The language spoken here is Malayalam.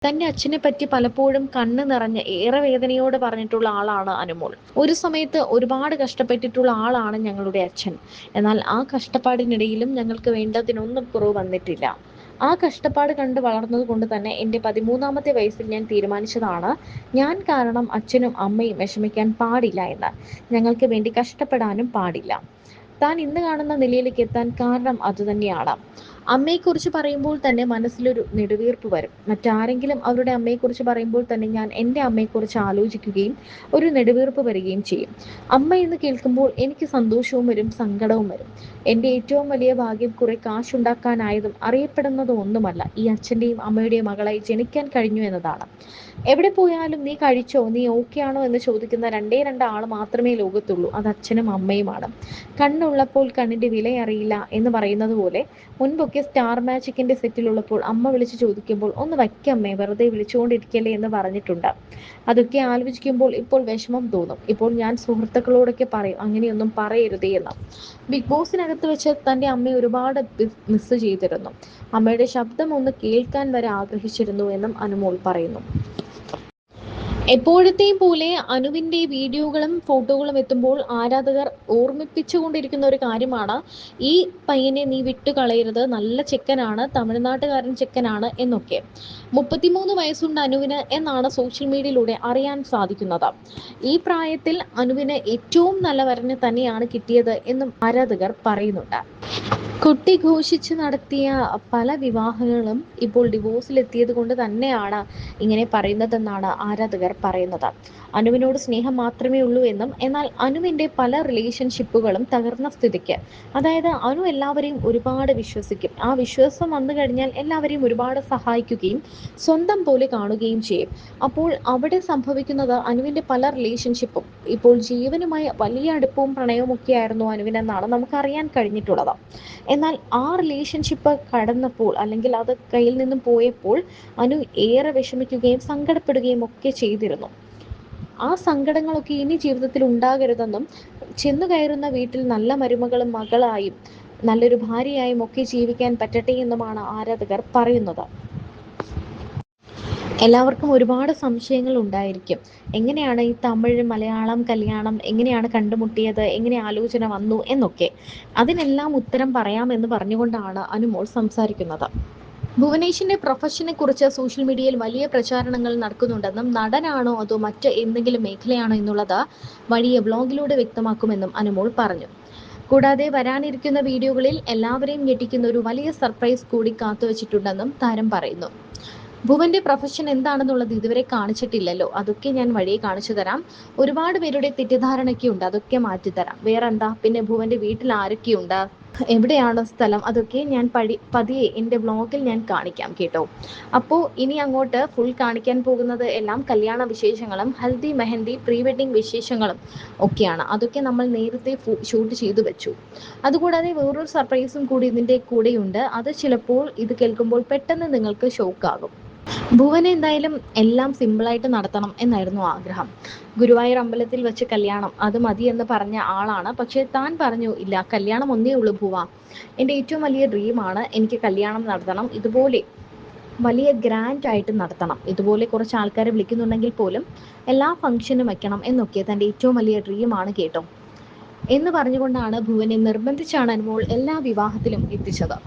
തന്റെ അച്ഛനെ പറ്റി പലപ്പോഴും കണ്ണ് നിറഞ്ഞ് ഏറെ വേദനയോടെ പറഞ്ഞിട്ടുള്ള ആളാണ് അനുമോൾ. ഒരു സമയത്ത് ഒരുപാട് കഷ്ടപ്പെട്ടിട്ടുള്ള ആളാണ് ഞങ്ങളുടെ അച്ഛൻ. എന്നാൽ ആ കഷ്ടപ്പാടിനിടയിലും ഞങ്ങൾക്ക് വേണ്ടതിനൊന്നും കുറവ് വന്നിട്ടില്ല. ആ കഷ്ടപ്പാട് കണ്ട് വളർന്നത് കൊണ്ട് തന്നെ എൻ്റെ 13ാമത്തെ വയസ്സിൽ ഞാൻ തീരുമാനിച്ചതാണ്, ഞാൻ കാരണം അച്ഛനും അമ്മയും വിഷമിക്കാൻ പാടില്ല എന്ന്. ഞങ്ങൾക്ക് വേണ്ടി കഷ്ടപ്പെടാനും പാടില്ല. താൻ ഇന്ന് കാണുന്ന നിലയിലേക്ക് എത്താൻ കാരണം അതുതന്നെയാണ്. അമ്മയെക്കുറിച്ച് പറയുമ്പോൾ തന്നെ മനസ്സിലൊരു നെടുവീർപ്പ് വരും. മറ്റാരെങ്കിലും അവരുടെ അമ്മയെക്കുറിച്ച് പറയുമ്പോൾ തന്നെ ഞാൻ എൻ്റെ അമ്മയെക്കുറിച്ച് ആലോചിക്കുകയും ഒരു നെടുവീർപ്പ് വരികയും ചെയ്യും. അമ്മ എന്ന് കേൾക്കുമ്പോൾ എനിക്ക് സന്തോഷവും വരും, സങ്കടവും വരും. എൻ്റെ ഏറ്റവും വലിയ ഭാഗ്യം കുറെ കാശുണ്ടാക്കാനായതും അറിയപ്പെടുന്നതും ഒന്നുമല്ല, ഈ അച്ഛൻ്റെയും അമ്മയുടെയും മകളായി ജനിക്കാൻ കഴിഞ്ഞു എന്നതാണ്. എവിടെ പോയാലും നീ കഴിച്ചോ, നീ ഓക്കെ ആണോ എന്ന് ചോദിക്കുന്ന രണ്ടേ രണ്ട് ആൾ മാത്രമേ ലോകത്തുള്ളൂ, അത് അച്ഛനും അമ്മയുമാണ്. കണ്ണുള്ളപ്പോൾ കണ്ണിന്റെ വില അറിയില്ല എന്ന് പറയുന്നത് പോലെ, മുൻപൊക്കെ സ്റ്റാർ മാജിക്കിന്റെ സെറ്റിലുള്ളപ്പോൾ അമ്മ വിളിച്ച് ചോദിക്കുമ്പോൾ ഒന്ന് വയ്ക്കമ്മേ, വെറുതെ വിളിച്ചുകൊണ്ടിരിക്കല്ലേ എന്ന് പറഞ്ഞിട്ടുണ്ട്. അതൊക്കെ ആലോചിക്കുമ്പോൾ ഇപ്പോൾ വിഷമം തോന്നും. ഇപ്പോൾ ഞാൻ സുഹൃത്തുക്കളോടൊക്കെ പറയും അങ്ങനെയൊന്നും പറയരുതേ എന്ന്. ബിഗ് ബോസിനകത്ത് വെച്ച് തൻ്റെ അമ്മയെ ഒരുപാട് മിസ് ചെയ്തിരുന്നു. അമ്മയുടെ ശബ്ദം ഒന്ന് കേൾക്കാൻ വരെ ആഗ്രഹിച്ചിരുന്നു എന്നും അനുമോൾ പറയുന്നു. എപ്പോഴത്തെയും പോലെ അനുവിൻ്റെ വീഡിയോകളും ഫോട്ടോകളും എത്തുമ്പോൾ ആരാധകർ ഓർമ്മിപ്പിച്ചുകൊണ്ടിരിക്കുന്ന ഒരു കാര്യമാണ്, ഈ പയ്യനെ നീ വിട്ടുകളയരുത്, നല്ല ചെക്കനാണ്, തമിഴ്നാട്ടുകാരൻ ചെക്കനാണ് എന്നൊക്കെ. 33 വയസ്സുണ്ട് അനുവിന് എന്നാണ് സോഷ്യൽ മീഡിയയിലൂടെ അറിയാൻ സാധിക്കുന്നത്. ഈ പ്രായത്തിൽ അനുവിന് ഏറ്റവും നല്ല വരനെ തന്നെയാണ് കിട്ടിയത് എന്നും ആരാധകർ പറയുന്നുണ്ട്. കുട്ടി ഘോഷിച്ച് നടത്തിയ പല വിവാഹങ്ങളും ഇപ്പോൾ ഡിവോഴ്സിലെത്തിയത് കൊണ്ട് തന്നെയാണ് ഇങ്ങനെ പറയുന്നതെന്നാണ് ആരാധകർ പറയുന്നത്. അനുവിനോട് സ്നേഹം മാത്രമേ ഉള്ളൂ എന്നും, എന്നാൽ അനുവിൻ്റെ പല റിലേഷൻഷിപ്പുകളും തകർന്ന സ്ഥിതിക്ക്, അതായത് അനു എല്ലാവരെയും ഒരുപാട് വിശ്വസിക്കും. ആ വിശ്വാസം വന്നു കഴിഞ്ഞാൽ എല്ലാവരെയും ഒരുപാട് സഹായിക്കുകയും സ്വന്തം പോലെ കാണുകയും ചെയ്യും. അപ്പോൾ അവിടെ സംഭവിക്കുന്നത്, അനുവിൻ്റെ പല റിലേഷൻഷിപ്പും ഇപ്പോൾ ജീവനുമായി വലിയ അടുപ്പവും പ്രണയവും ഒക്കെ ആയിരുന്നു അനുവിനെന്നാണ് നമുക്കറിയാൻ കഴിഞ്ഞിട്ടുള്ളത്. എന്നാൽ ആ റിലേഷൻഷിപ്പ് കടന്നപ്പോൾ, അല്ലെങ്കിൽ അത് കയ്യിൽ നിന്നും പോയപ്പോൾ അനു ഏറെ വിഷമിക്കുകയും സങ്കടപ്പെടുകയും ഒക്കെ ചെയ്തിരുന്നു. ആ സങ്കടങ്ങളൊക്കെ ഇനി ജീവിതത്തിൽ ഉണ്ടാകരുതെന്നും, ചെന്നു കയറുന്ന വീട്ടിൽ നല്ല മരുമകളും മകളായും നല്ലൊരു ഭാര്യയായും ഒക്കെ ജീവിക്കാൻ പറ്റട്ടെ എന്നുമാണ് ആരാധകർ പറയുന്നത്. എല്ലാവർക്കും ഒരുപാട് സംശയങ്ങൾ ഉണ്ടായിരിക്കും. എങ്ങനെയാണ് ഈ തമിഴ് മലയാളം കല്യാണം എങ്ങനെയാണ് കണ്ടുമുട്ടിയത്, എങ്ങനെ ആലോചന വന്നു എന്നൊക്കെ. അതിനെല്ലാം ഉത്തരം പറയാമെന്ന് പറഞ്ഞുകൊണ്ടാണ് അനുമോൾ സംസാരിക്കുന്നത്. ഭുവനേഷിന്റെ പ്രൊഫഷനെ കുറിച്ച് സോഷ്യൽ മീഡിയയിൽ വലിയ പ്രചാരണങ്ങൾ നടക്കുന്നുണ്ടെന്നും, നടനാണോ അതോ മറ്റ് എന്തെങ്കിലും മേഖലയാണോ എന്നുള്ളത് വഴിയെ വ്ലോഗിലൂടെ വ്യക്തമാക്കുമെന്നും അനുമോൾ പറഞ്ഞു. കൂടാതെ വരാനിരിക്കുന്ന വീഡിയോകളിൽ എല്ലാവരെയും ഞെട്ടിക്കുന്ന ഒരു വലിയ സർപ്രൈസ് കൂടി കാത്തുവച്ചിട്ടുണ്ടെന്നും താരം പറയുന്നു. ഭുവന്റെ പ്രൊഫഷൻ എന്താണെന്നുള്ളത് ഇതുവരെ കാണിച്ചിട്ടില്ലല്ലോ, അതൊക്കെ ഞാൻ വഴിയെ കാണിച്ചു തരാം. ഒരുപാട് പേരുടെ തെറ്റിദ്ധാരണയൊക്കെ ഉണ്ട്, അതൊക്കെ മാറ്റിത്തരാം. വേറെന്താ, പിന്നെ ഭുവന്റെ വീട്ടിൽ ആരൊക്കെയുണ്ട്, എവിടെയാണ് സ്ഥലം, അതൊക്കെ ഞാൻ പതിയെ എൻ്റെ വ്ളോഗിൽ ഞാൻ കാണിക്കാം കേട്ടോ. അപ്പോൾ ഇനി അങ്ങോട്ട് ഫുൾ കാണിക്കാൻ പോകുന്നത് എല്ലാം കല്യാണ വിശേഷങ്ങളും ഹൽദി മെഹന്തി പ്രീ വെഡിങ് വിശേഷങ്ങളും ഒക്കെയാണ്. അതൊക്കെ നമ്മൾ നേരത്തെ ഷൂട്ട് ചെയ്തു വെച്ചു. അതുകൂടാതെ വേറൊരു സർപ്രൈസും കൂടി ഇതിൻ്റെ കൂടെയുണ്ട്. അത് ചിലപ്പോൾ ഇത് കേൾക്കുമ്പോൾ പെട്ടെന്ന് നിങ്ങൾക്ക് ഷോക്കാകും. ഭുവന് എന്തായാലും എല്ലാം സിമ്പിളായിട്ട് നടത്തണം എന്നായിരുന്നു ആഗ്രഹം. ഗുരുവായൂർ അമ്പലത്തിൽ വെച്ച് കല്യാണം അത് മതി എന്ന് പറഞ്ഞ ആളാണ്. പക്ഷേ താൻ പറഞ്ഞു, ഇല്ല, കല്യാണം ഒന്നേ ഉള്ളൂ ഭുവ, എൻ്റെ ഏറ്റവും വലിയ ഡ്രീമാണ്, എനിക്ക് കല്യാണം നടത്തണം, ഇതുപോലെ വലിയ ഗ്രാൻഡ് ആയിട്ട് നടത്തണം, ഇതുപോലെ കുറച്ച് ആൾക്കാരെ വിളിക്കുന്നുണ്ടെങ്കിൽ പോലും എല്ലാ ഫംഗ്ഷനും വയ്ക്കണം എന്നൊക്കെ തൻ്റെ ഏറ്റവും വലിയ ഡ്രീമാണ് കേട്ടോ എന്ന് പറഞ്ഞുകൊണ്ടാണ് ഭുവനെ നിർബന്ധിച്ചാണ് അനുമോൾ എല്ലാ വിവാഹത്തിലും എത്തിച്ചത്.